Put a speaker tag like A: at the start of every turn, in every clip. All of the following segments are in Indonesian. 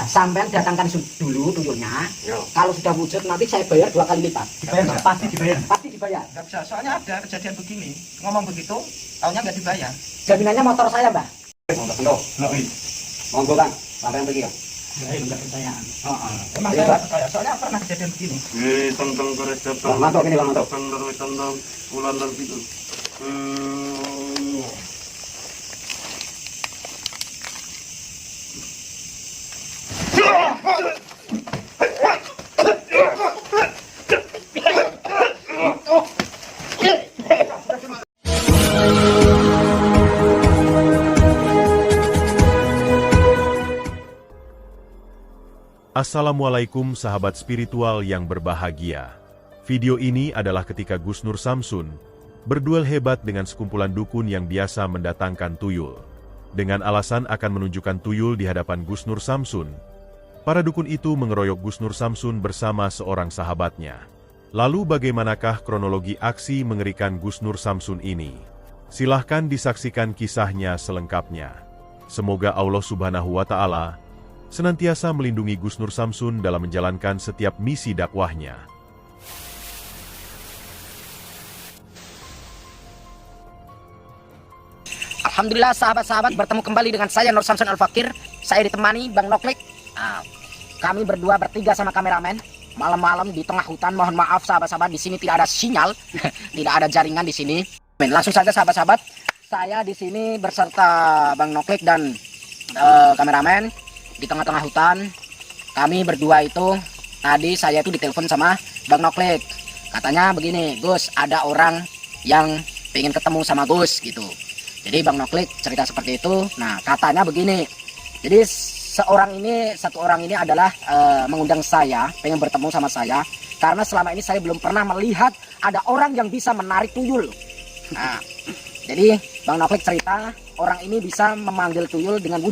A: Sampean datangkan dulu tuyulnya.
B: Yo.
A: Kalau sudah wujud nanti saya bayar 2 kali lipat.
C: Dibayar, pasti dibayar.
A: Pasti dibayar.
C: Nggak bisa, soalnya ada kejadian begini. Ngomong begitu, taunya nggak dibayar.
A: Jaminannya motor saya, Mbak.
B: Monggo Kang, sampean pergi ya.
C: Saya nggak percaya. Emang saya nggak percaya, soalnya pernah kejadian begini.
D: Tentang kerja
B: Bang Manto ini Bang Manto.
D: tentang bulan dan itu.
E: Assalamualaikum sahabat spiritual yang berbahagia. Video ini adalah ketika Gus Nur Samsun berduel hebat dengan sekumpulan dukun yang biasa mendatangkan tuyul. Dengan alasan akan menunjukkan tuyul di hadapan Gus Nur Samsun, para dukun itu mengeroyok Gus Nur Samsun bersama seorang sahabatnya. Lalu bagaimanakah kronologi aksi mengerikan Gus Nur Samsun ini? Silahkan disaksikan kisahnya selengkapnya. Semoga Allah Subhanahu wa Ta'ala senantiasa melindungi Gus Nur Samsun dalam menjalankan setiap misi dakwahnya.
A: Alhamdulillah sahabat-sahabat bertemu kembali dengan saya Nur Samsun Al-Fakir. Saya ditemani Bang Noklik. Kami berdua bertiga sama kameramen. Malam-malam di tengah hutan. Mohon maaf sahabat-sahabat, di sini tidak ada sinyal, tidak ada jaringan di sini. Langsung saja sahabat-sahabat, saya di sini berserta Bang Noklik dan kameramen di tengah-tengah hutan. Kami berdua itu tadi saya itu ditelepon sama Bang Noklik. Katanya begini, Gus, ada orang yang pengen ketemu sama Gus gitu. Jadi Bang Noklik cerita seperti itu. Nah, katanya begini. Jadi satu orang ini adalah mengundang saya, pengen bertemu sama saya karena selama ini saya belum pernah melihat ada orang yang bisa menarik tuyul. Nah, jadi Bang Noklik cerita orang ini bisa memanggil tuyul dengan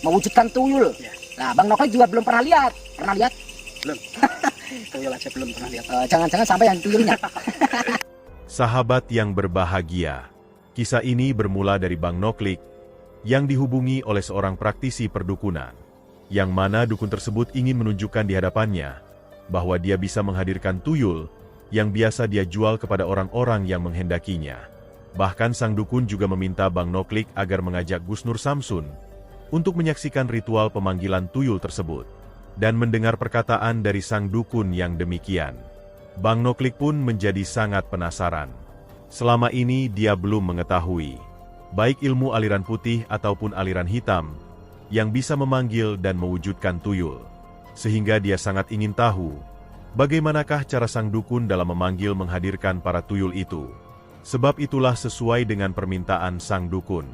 A: mewujudkan tuyul. Nah, Bang Noklik juga belum pernah lihat. Pernah lihat? Belum. Tuyul aja belum pernah lihat. Jangan-jangan sampai yang tuyulnya.
E: Sahabat yang berbahagia, kisah ini bermula dari Bang Noklik yang dihubungi oleh seorang praktisi perdukunan, yang mana dukun tersebut ingin menunjukkan di hadapannya bahwa dia bisa menghadirkan tuyul yang biasa dia jual kepada orang-orang yang menghendakinya. Bahkan sang dukun juga meminta Bang Noklik agar mengajak Gus Nur Samsun untuk menyaksikan ritual pemanggilan tuyul tersebut. Dan mendengar perkataan dari sang dukun yang demikian, Bang Noklik pun menjadi sangat penasaran. Selama ini dia belum mengetahui, baik ilmu aliran putih ataupun aliran hitam, yang bisa memanggil dan mewujudkan tuyul. Sehingga dia sangat ingin tahu, bagaimanakah cara sang dukun dalam memanggil menghadirkan para tuyul itu. Sebab itulah sesuai dengan permintaan sang dukun,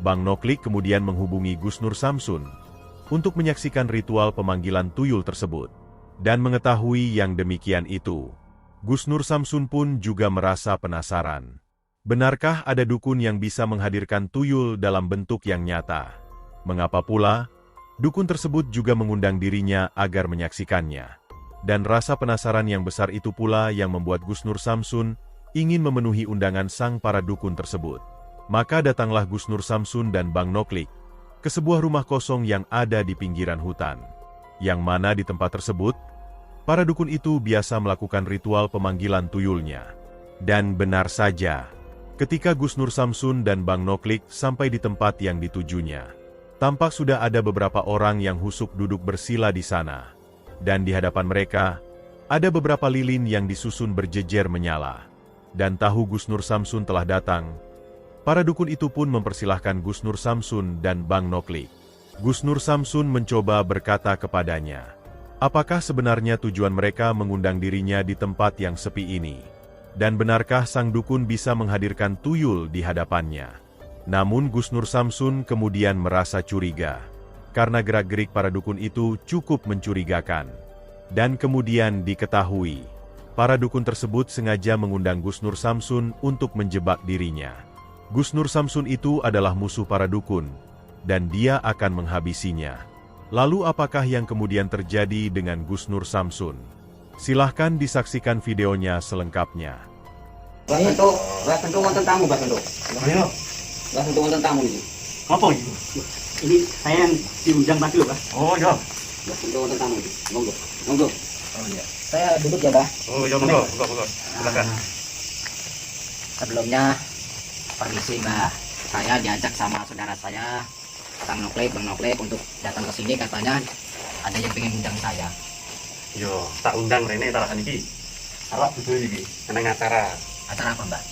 E: Bang Noklik kemudian menghubungi Gus Nur Samsun untuk menyaksikan ritual pemanggilan tuyul tersebut. Dan mengetahui yang demikian itu, Gus Nur Samsun pun juga merasa penasaran. Benarkah ada dukun yang bisa menghadirkan tuyul dalam bentuk yang nyata? Mengapa pula dukun tersebut juga mengundang dirinya agar menyaksikannya? Dan rasa penasaran yang besar itu pula yang membuat Gus Nur Samsun ingin memenuhi undangan sang para dukun tersebut. Maka datanglah Gus Nur Samsun dan Bang Noklik ke sebuah rumah kosong yang ada di pinggiran hutan. Yang mana di tempat tersebut, para dukun itu biasa melakukan ritual pemanggilan tuyulnya. Dan benar saja, ketika Gus Nur Samsun dan Bang Noklik sampai di tempat yang ditujunya, tampak sudah ada beberapa orang yang husuk duduk bersila di sana. Dan di hadapan mereka, ada beberapa lilin yang disusun berjejer menyala. Dan tahu Gus Nur Samsun telah datang, para dukun itu pun mempersilahkan Gus Nur Samsun dan Bang Noklik. Gus Nur Samsun mencoba berkata kepadanya, apakah sebenarnya tujuan mereka mengundang dirinya di tempat yang sepi ini? Dan benarkah sang dukun bisa menghadirkan tuyul di hadapannya? Namun Gus Nur Samsun kemudian merasa curiga, karena gerak-gerik para dukun itu cukup mencurigakan. Dan kemudian diketahui, para dukun tersebut sengaja mengundang Gus Nur Samsun untuk menjebak dirinya. Gus Nur Samsun itu adalah musuh para dukun, dan dia akan menghabisinya. Lalu apakah yang kemudian terjadi dengan Gus Nur Samsun? Silahkan disaksikan videonya selengkapnya.
B: Mbak Tentu wonten tamu, Mbak Tentu.
C: Ayo,
B: Mbak Tentu wonten tamu ini.
C: apa itu?
F: Ini saya yang diundang tadi loh, Pak.
C: Oh ya,
B: Mbak Sento wonten tamu. Monggo. Monggo.
A: Oh iya. Saya duduk ya, Mbah.
D: Oh iya monggo, monggo. Silakan.
A: Sebelumnya permisi, Mbah. Saya diajak sama saudara saya, Bang Noklek untuk datang ke sini, katanya ada yang pengen undang saya.
D: Yo, tak undang rene tak niki. Awak dudu iki, nang acara
A: Acara apa, Mbah?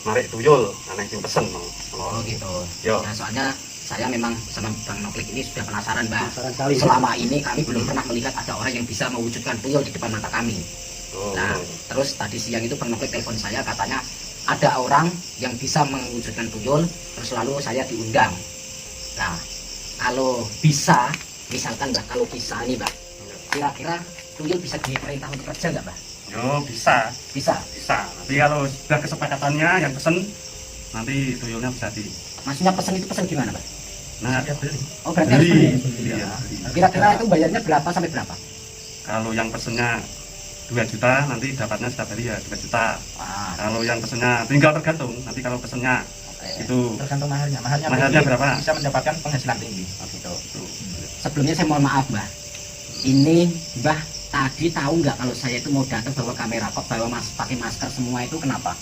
D: Marek tuyul, ana sing pesen.
A: Oh gitu.
D: Yo.
A: Nah, soalnya saya memang sama Bang Noklek ini sudah penasaran, Mbah.
C: Penasaran sekali.
A: Selama ini kami belum pernah melihat ada orang yang bisa mewujudkan tuyul di depan mata kami.
D: Oh.
A: Nah, terus tadi siang itu Bang Noklek telepon saya, katanya ada orang yang bisa mewujudkan tuyul, terus lalu saya diundang. Nah, kalau bisa, misalkan Mbah, kalau bisa nih, Mbah, kira-kira tuyul bisa diperintah untuk kerja nggak, Mbah?
D: Yo, bisa.
A: Bisa.
D: Bisa. Tapi kalau sudah kesepakatannya yang pesen nanti tuyulnya bisa di.
A: Maksudnya pesen itu pesen gimana, Mbah?
D: Nah,
A: Oh, berarti harus beli.
D: Iya.
A: Kira-kira itu bayarnya berapa sampai berapa?
D: Kalau yang pesennya 2 juta nanti dapatnya setiap hari ya 2 juta.
A: Ah,
D: Kalau yang pesennya tinggal tergantung. Nanti kalau pesennya
A: oke.
D: itu
C: Tergantung maharnya. Maharnya
D: Maharnya
C: tinggi,
D: berapa?
C: Bisa mendapatkan penghasilan tinggi.
A: Oh, gitu. Sebelumnya saya mohon maaf, Mbah. Ini Mbah tadi tahu nggak kalau saya itu mau datang bawa kamera kok, bawa pakai masker semua itu kenapa?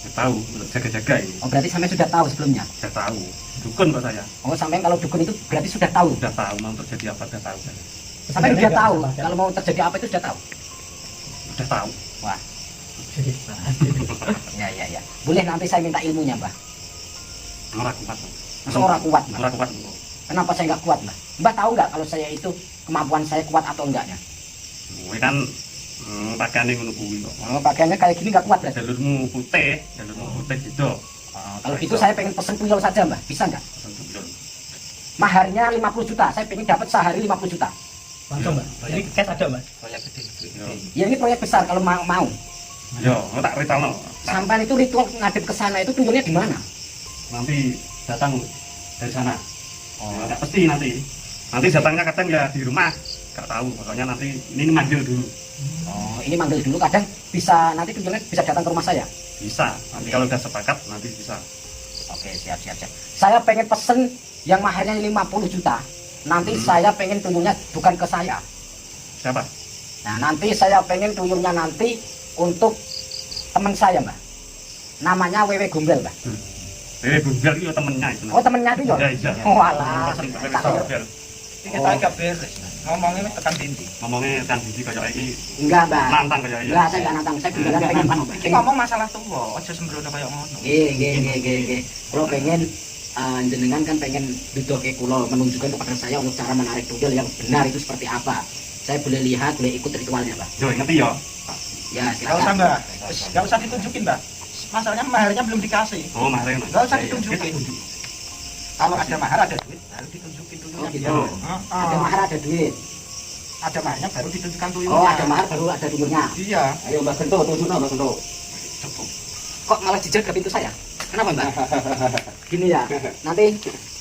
D: ya tahu untuk jaga-jaga ini.
A: Oh, berarti sampai sudah tahu sebelumnya.
D: Sudah tahu. Dukun kok saya.
A: Oh, sampai kalau dukun itu berarti sudah tahu.
D: Sudah tahu mau terjadi apa sudah tahu saya.
A: Sampai sudah tahu kalau mau terjadi apa itu sudah tahu.
D: Sudah tahu.
A: Wah. Ya. Boleh nanti saya minta ilmunya, Mbah.
D: Ora kuat.
A: Masa orang kuat, Mbah?
D: Ora kuat.
A: Kenapa saya nggak kuat, Mbah? Mbah tahu nggak kalau saya itu kemampuan saya kuat atau enggaknya?
D: Kowe kan pakane ngono kuwi kok.
A: Oh, pakaiannya kayak gini nggak kuat berarti.
D: Jalurmu putih gitu.
A: Kalau gitu saya pengen pesen tuyul saja, Mbah. Bisa nggak?
D: Tuyul.
A: Maharnya 50 juta. Saya pengen dapat sehari 50 juta.
C: Langsung, Mbak. Ini cash ada, Mbak.
D: Yo,
A: Ya ini proyek besar kalau mau.
D: yo, tak ritualno.
A: Sampai itu ritual ngadep ke sana itu tuyulnya di mana?
D: Nanti datang dari sana. Oh, nggak pasti nanti. Nanti datangnya kadang ya di rumah. Nggak tahu, pokoknya nanti ini manggil dulu.
A: Oh, ini manggil dulu, kadang bisa nanti tuyulnya bisa datang ke rumah saya.
D: Bisa. Nanti kalau udah sepakat nanti bisa.
A: Oke, siap. Saya pengen pesen yang maharnya 50 juta. Nanti saya pengen tuyulnya bukan ke saya.
D: Siapa?
A: Nah, nanti saya pengen tuyulnya nanti untuk teman saya, Mbak. Namanya Wewe Gombel, Mbak.
D: Bundel itu temennya itu.
A: Oh, temennya tuyul?
D: Iya.
A: Oh, alah.
D: Bundel.
C: Ini kita agak beres. Ngomongnya tekan tinti.
D: Ngomongnya kan biji kayak ini.
A: Enggak, Mbak.
D: Nantang kayak ini.
A: Enggak, saya enggak nantang. Saya beneran pengen
C: Ini ngomong masalah tua, aja sembrono kayak ngono.
A: Nggih. Kalau pengen jenengan kan pengen dudoke kula menunjukkan kepada saya untuk cara menarik tuyul yang benar itu seperti apa. Saya boleh lihat, boleh ikut ritualnya, Pak.
D: Yo, ngerti ya?
A: Ya,
C: Enggak usah, Mbak. Enggak usah ditunjukin, Mbak. Masalahnya maharnya belum dikasih.
D: Oh, maharnya.
C: Nggak usah ditunjukin. Kalau ada mahar ada duit, baru ditunjukin tuyulnya.
A: Oh, gitu.
D: Oh.
A: Ada mahar, ada duit.
C: Ada maharnya baru ditunjukkan tuyulnya.
A: Oh, ada mahar baru ada tuyulnya.
C: Iya.
B: Ayo Mbak Sento, tunjukno Mbak Sento.
A: Kok malah dijaga pintu saya? Kenapa, Mbak? Gini ya, nanti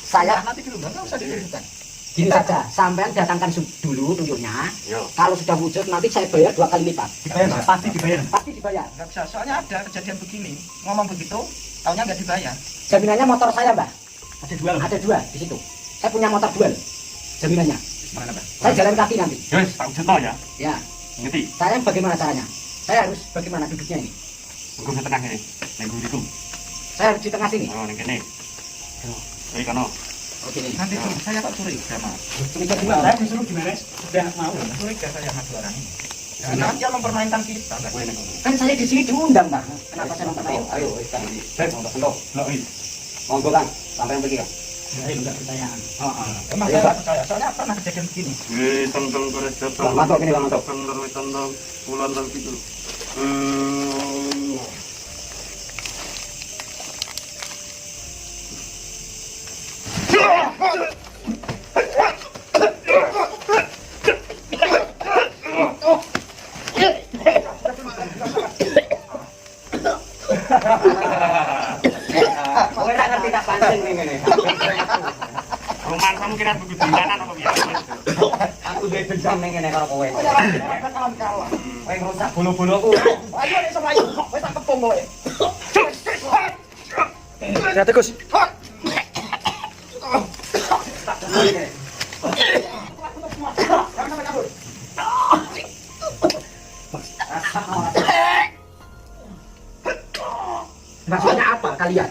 A: saya
C: Nanti dulu, Mbak. Nggak usah ditunjukkan.
A: gini saja, sampean datangkan dulu tuyulnya.
D: Yo.
A: Kalau sudah wujud nanti saya bayar 2 kali lipat.
C: Dibayar, Mbak. Pasti dibayar.
A: Pasti dibayar.
C: Nggak bisa, soalnya ada kejadian begini. Ngomong begitu, taunya nggak dibayar.
A: Jaminannya motor saya, Mbak.
C: Ada duel.
A: Ada 2 di situ. Saya punya motor duel. Jaminannya.
C: Mana, Mbak?
A: Saya jalan kaki nanti.
D: Yo, tak wujudno ya.
A: Ya.
D: Ngerti?
A: Saya bagaimana caranya? Saya harus bagaimana duduknya ini?
D: Hukum tengah ini. Minggu itu.
A: Saya harus di tengah sini.
D: Oh, ning kene. Yo, iki kono.
A: Oh, gini.
C: Nanti saya kok curiga, Mas.
A: Curiga gimana?
C: Saya disuruh diberes, udah mau. Curiga saya sama dua orang ini. Karena dia mempermainkan kita. Mbak.
A: Kan saya di sini diundang, Mbak. Kenapa saya mempermainkan?
B: Ayo, wis kan. Mbak Sento.
D: Lo iki.
B: Monggo Kang, sampai yang pergi Kang.
C: Saya enggak percaya.
A: Oh.
C: Emang saya nggak percaya, soalnya pernah kejadian begini.
D: Tentang gereja.
B: Bang, masuk gini, Bang, masuk.
D: Tentang bulan dan itu.
A: Kowe tak ngerti tak pancing ning ngene.
D: Roman kamu kira begitu dolanan apa biasa?
A: Aku duwe dendam ning ngene karo kowe.
C: Kalah.
A: Kowe ngrusak bolo-boloku.
C: Ayo nek sama ayo, kowe tak kepung kowe.
A: Ya tegus. kalian.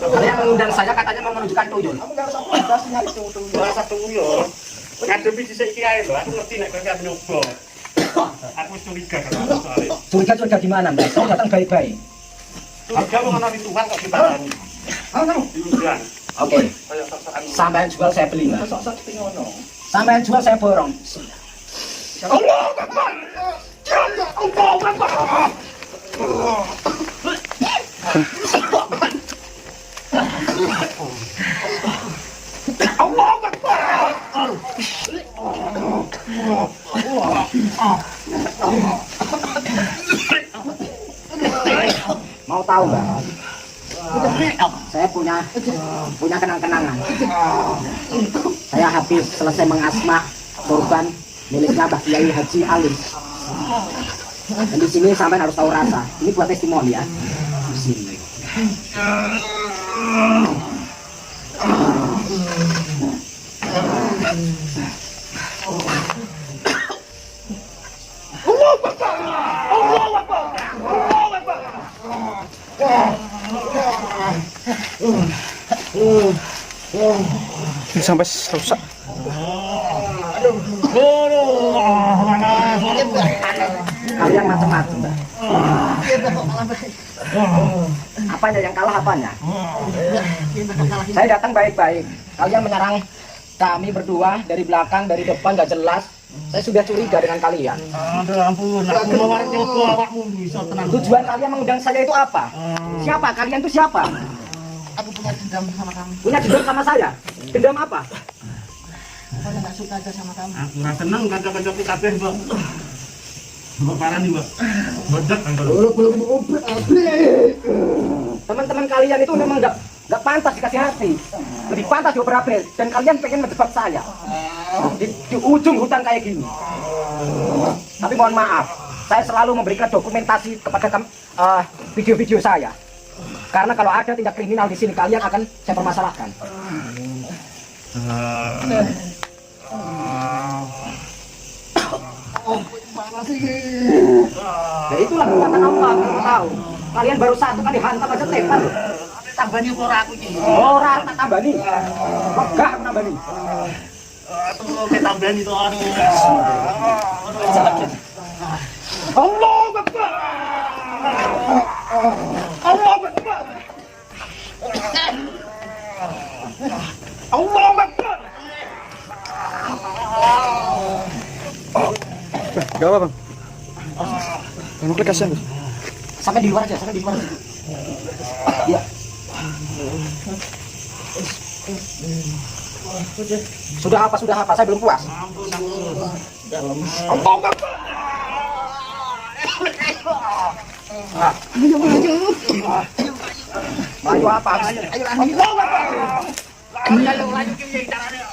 A: Kalian mengundang saya katanya mau menunjukkan tuyul.
C: Kamu enggak usah protes nyari tuyul.
D: Rasa tuyul. Ngadepi sisik iki ae lho, aku ngerti nek kowe arep nyoba. Aku wis curiga kalau soalnya.
A: Curiga di mana, Mbak? Saya datang baik-baik.
D: Curiga wong ana Tuhan kok diparani.
C: Kamu
D: Diundang.
A: Oke,
D: Kayak sok-sokan.
A: sampean jual saya beli, Mbak.
C: sok-sok ngono.
A: Sampean jual saya borong.
C: Allah Akbar. Allah Akbar. Allah Akbar.
A: Mau tahu, Mbak? Saya punya kenang-kenangan. Saya habis selesai mengasma korban miliknya Mbah Kiai Haji Alim. Dan di sini sampai harus tahu rasa. Ini buat testimoni ya. Di sini.
C: Sampai rusak.
A: Kalian macam-macam, Mbak. Apanya yang kalah apanya? Saya datang baik-baik. Kalian menyerang kami berdua dari belakang, dari depan nggak jelas. Saya sudah curiga dengan kalian.
D: Aduh ampun, aku mau nyoba awakmu bisa tenang.
A: Tujuan kalian mengundang saya itu apa? Siapa? Kalian itu siapa?
C: Aku punya dendam sama kamu.
A: Punya dendam sama saya? Dendam apa?
C: Aku enggak suka aja sama kamu.
D: Aku ora seneng kanca-kancaku kabeh, Mbak. Mbak parani, Mbak. Bodak kan kalau.
A: Teman-teman kalian itu memang nggak pantas dikasih hati. Lebih pantas dioper-oper. Dan kalian pengen menjebak saya di ujung hutan kayak gini. Tapi mohon maaf, saya selalu memberikan dokumentasi kepada video-video saya. Karena kalau ada tindak kriminal di sini, kalian akan saya permasalahkan. Ya itulah kekuatan Allah, kamu tahu. Kalian baru satu kali hantam aja tepar.
C: Tambahnya ora aku iki.
A: Ora tak tambani. Megah aku tambani.
D: Aduh, ketambahan itu anu.
A: Allah Akbar. Allah Akbar. Allah Akbar.
C: Gak apa, Bang. Kamu kasihan, Bang.
A: Sampai di luar aja, sampai di luar aja. Ya. Sudah apa? Saya belum puas. Allah Akbar. Maju apa? Ayo lanjut. Ayo lanjut ke caranya.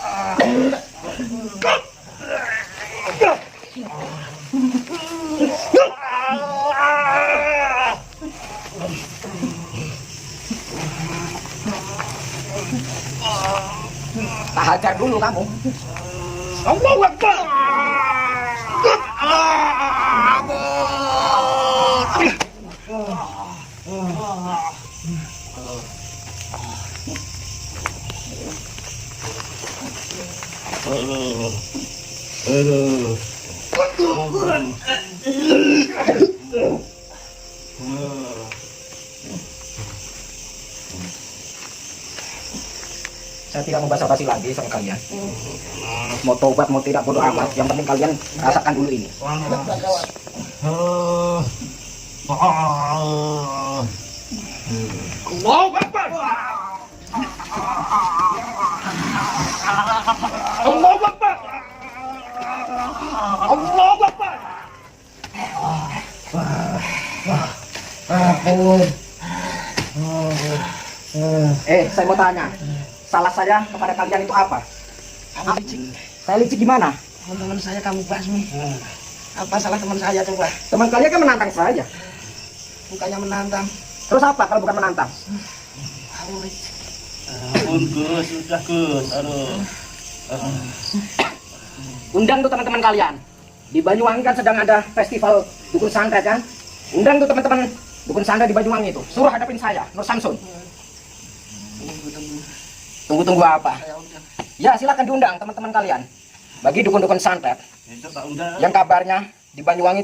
A: Tak hajar dulu kamu. Allahu Akbar. Saya tidak mau basa-basi lagi sama kalian. Mau tobat, mau tidak, bodoh amat. Yang penting kalian rasakan dulu ini. Allahu Akbar. Allahu Akbar. Allahu Akbar. Saya mau tanya. Salah saya kepada kalian itu apa?
C: Kamu licik.
A: Saya licik gimana?
C: Teman saya kamu basmi. Apa salah teman saya coba?
A: Teman kalian kan menantang saya.
C: Bukannya menantang.
A: Terus apa kalau bukan menantang?
C: Kamu licik.
D: Ampun Gus, sudah Gus. Aduh.
A: Undang tuh teman-teman kalian. Di Banyuwangi kan sedang ada festival dukun santet kan. Undang tuh teman-teman dukun santet di Banyuwangi itu. Suruh hadapin saya, Nur Samsun. Tunggu-tunggu apa? Ya silakan diundang teman-teman kalian. Bagi dukun-dukun santet yang kabarnya di Banyuwangi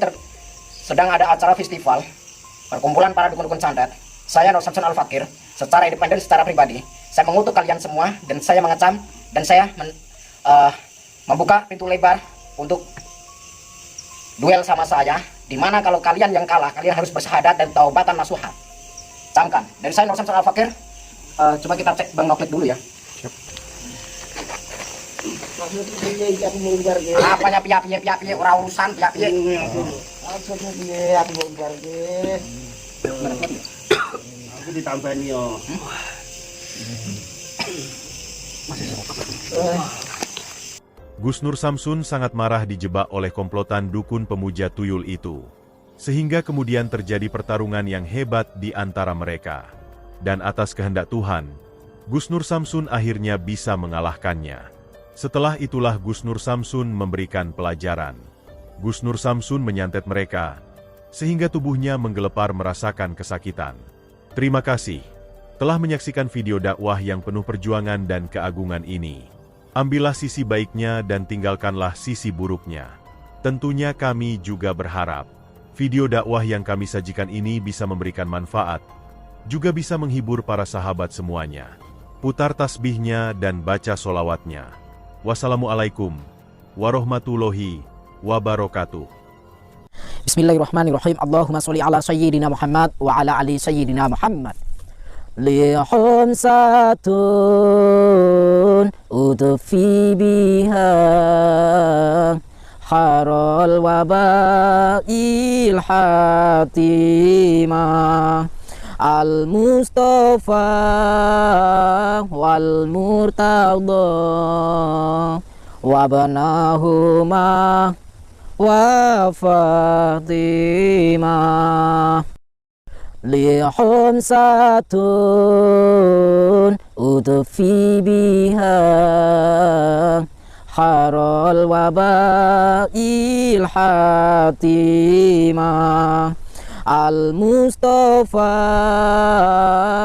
A: sedang ada acara festival perkumpulan para dukun-dukun santet. Saya Nur Samsun Al-Fakir secara independen, secara pribadi, saya mengutuk kalian semua dan saya mengecam dan saya membuka pintu lebar untuk duel sama saya, dimana kalau kalian yang kalah, kalian harus bersyahadat dan taubatan nasuha. Camkan. Dari saya Nur Samsun Al-Fakir. Coba kita cek Bang Noklik dulu ya. Apanya pia orang urusan pia.
D: Aku ditambahin yo.
E: Gus Nur Samsun sangat marah dijebak oleh komplotan dukun pemuja tuyul itu. Sehingga kemudian terjadi pertarungan yang hebat di antara mereka. Dan atas kehendak Tuhan, Gus Nur Samsun akhirnya bisa mengalahkannya. Setelah itulah Gus Nur Samsun memberikan pelajaran. Gus Nur Samsun menyantet mereka, sehingga tubuhnya menggelepar merasakan kesakitan. Terima kasih telah menyaksikan video dakwah yang penuh perjuangan dan keagungan ini. Ambillah sisi baiknya dan tinggalkanlah sisi buruknya. Tentunya kami juga berharap video dakwah yang kami sajikan ini bisa memberikan manfaat, juga bisa menghibur para sahabat semuanya. Putar tasbihnya dan baca solawatnya. Wassalamualaikum warahmatullahi wabarakatuh.
A: Bismillahirrahmanirrahim. Allahumma sholli ala sayyidina Muhammad wa ala ali sayyidina Muhammad. Lihum satun udfi biha harul wabail hatimah al-Mustafa wal Murtada wabnahuma wa Fatimah. Lihum satun udfi biha harul wabail hatimah al-Mustafa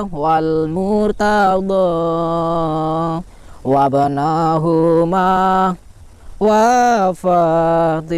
A: wal Murtada wabnahuma wa Fatimah.